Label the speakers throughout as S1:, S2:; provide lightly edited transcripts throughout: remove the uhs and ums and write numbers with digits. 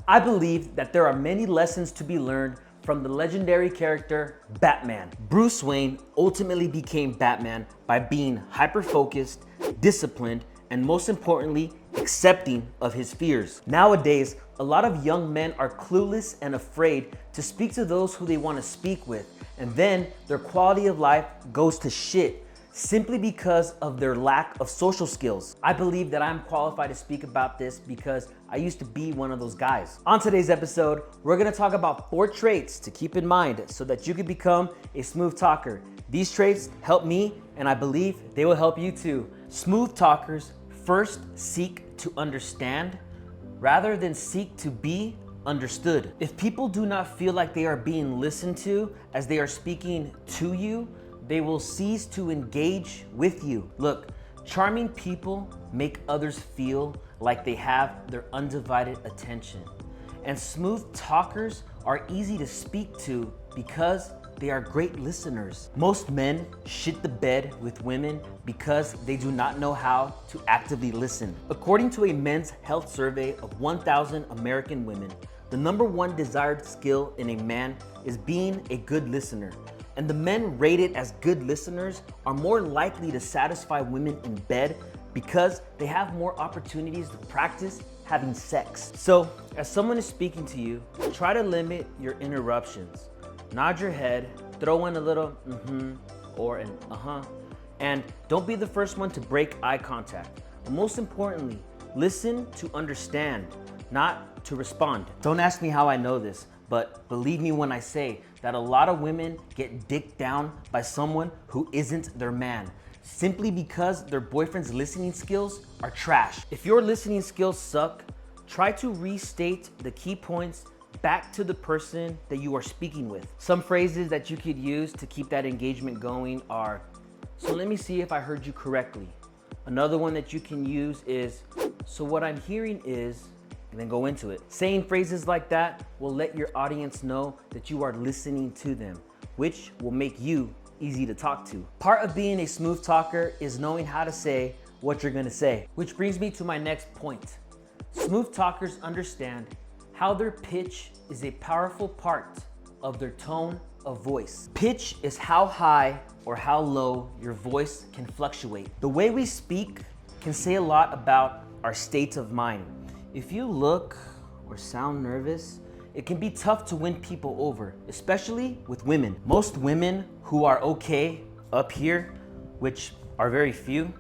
S1: I believe that there are many lessons to be learned from the legendary character Batman. Bruce Wayne ultimately became Batman by being hyper-focused, disciplined, and most importantly, accepting of his fears. Nowadays, a lot of young men are clueless and afraid to speak to those who they want to speak with, and then their quality of life goes to shit simply because of their lack of social skills. I believe that I'm qualified to speak about this because I used to be one of those guys. On today's episode, we're gonna talk about 4 traits to keep in mind so that you can become a smooth talker. These traits help me, and I believe they will help you too. Smooth talkers first seek to understand rather than seek to be understood. If people do not feel like they are being listened to as they are speaking to you, they will cease to engage with you. Look, charming people make others feel like they have their undivided attention. And smooth talkers are easy to speak to because they are great listeners. Most men shit the bed with women because they do not know how to actively listen. According to a men's health survey of 1,000 American women, the #1 desired skill in a man is being a good listener. And the men rated as good listeners are more likely to satisfy women in bed because they have more opportunities to practice having sex. So, as someone is speaking to you, try to limit your interruptions. Nod your head, throw in a little or an and don't be the first one to break eye contact. But most importantly, listen to understand, not to respond. Don't ask me how I know this, but believe me when I say that a lot of women get dicked down by someone who isn't their man, simply because their boyfriend's listening skills are trash. If your listening skills suck, try to restate the key points back to the person that you are speaking with. Some phrases that you could use to keep that engagement going are, "So let me see if I heard you correctly." Another one that you can use is, "So what I'm hearing is," and then go into it. Saying phrases like that will let your audience know that you are listening to them, which will make you easy to talk to. Part of being a smooth talker is knowing how to say what you're gonna say, which brings me to my next point. Smooth talkers understand how their pitch is a powerful part of their tone of voice. Pitch is how high or how low your voice can fluctuate. The way we speak can say a lot about our state of mind. If you look or sound nervous, it can be tough to win people over, especially with women. Most women who are okay up here, which are very few,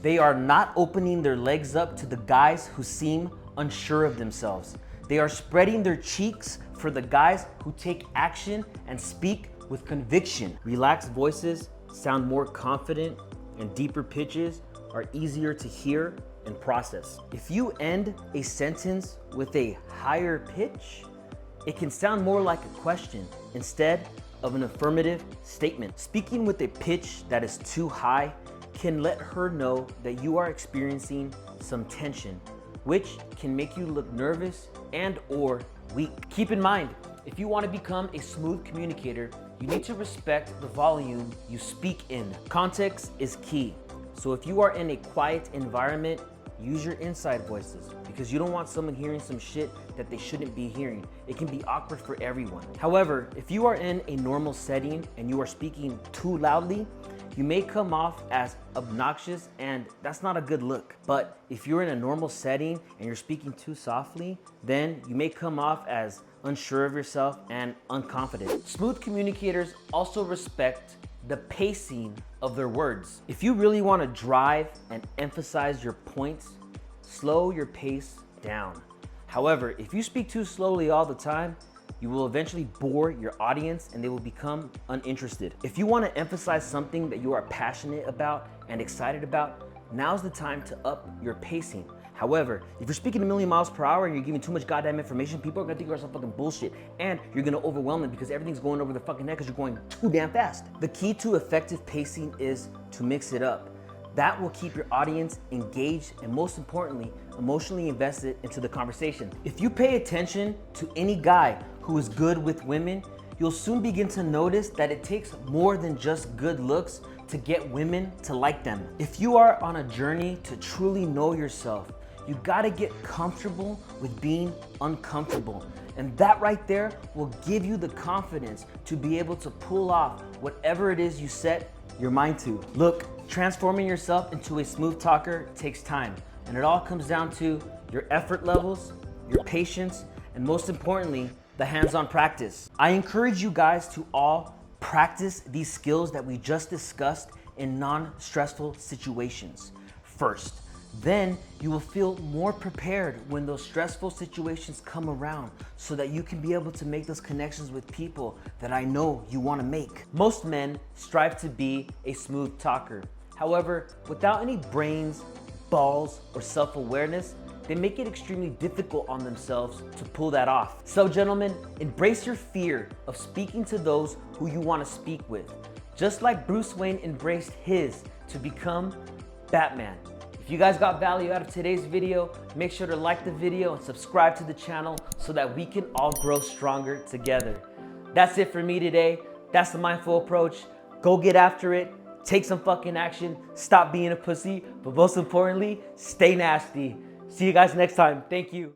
S1: they are not opening their legs up to the guys who seem unsure of themselves. They are spreading their cheeks for the guys who take action and speak with conviction. Relaxed voices sound more confident, and deeper pitches are easier to hear and process. If you end a sentence with a higher pitch, it can sound more like a question instead of an affirmative statement. Speaking with a pitch that is too high can let her know that you are experiencing some tension, which can make you look nervous and or weak. Keep in mind, if you want to become a smooth communicator, you need to respect the volume you speak in. Context is key. So if you are in a quiet environment, use your inside voices because you don't want someone hearing some shit that they shouldn't be hearing. It can be awkward for everyone. However, if you are in a normal setting and you are speaking too loudly, you may come off as obnoxious, and that's not a good look. But if you're in a normal setting and you're speaking too softly, then you may come off as unsure of yourself and unconfident. Smooth communicators also respect the pacing of their words. If you really want to drive and emphasize your points, slow your pace down. However, if you speak too slowly all the time, you will eventually bore your audience and they will become uninterested. If you want to emphasize something that you are passionate about and excited about, now's the time to up your pacing. However, if you're speaking a million miles per hour and you're giving too much goddamn information, people are gonna think you're some fucking bullshit, and you're gonna overwhelm them because everything's going over their fucking head because you're going too damn fast. The key to effective pacing is to mix it up. That will keep your audience engaged and, most importantly, emotionally invested into the conversation. If you pay attention to any guy who is good with women, you'll soon begin to notice that it takes more than just good looks to get women to like them. If you are on a journey to truly know yourself, You gotta get comfortable with being uncomfortable. And that right there will give you the confidence to be able to pull off whatever it is you set your mind to. Look, transforming yourself into a smooth talker takes time. And it all comes down to your effort levels, your patience, and most importantly, the hands-on practice. I encourage you guys to all practice these skills that we just discussed in non-stressful situations first. Then you will feel more prepared when those stressful situations come around so that you can be able to make those connections with people that I know you want to make. Most men strive to be a smooth talker. However, without any brains, balls, or self-awareness, they make it extremely difficult on themselves to pull that off. So gentlemen, embrace your fear of speaking to those who you want to speak with, just like Bruce Wayne embraced his to become Batman. If you guys got value out of today's video, make sure to like the video and subscribe to the channel so that we can all grow stronger together. That's it for me today. That's the mindful approach. Go get after it. Take some fucking action. Stop being a pussy. But most importantly, stay nasty. See you guys next time. Thank you.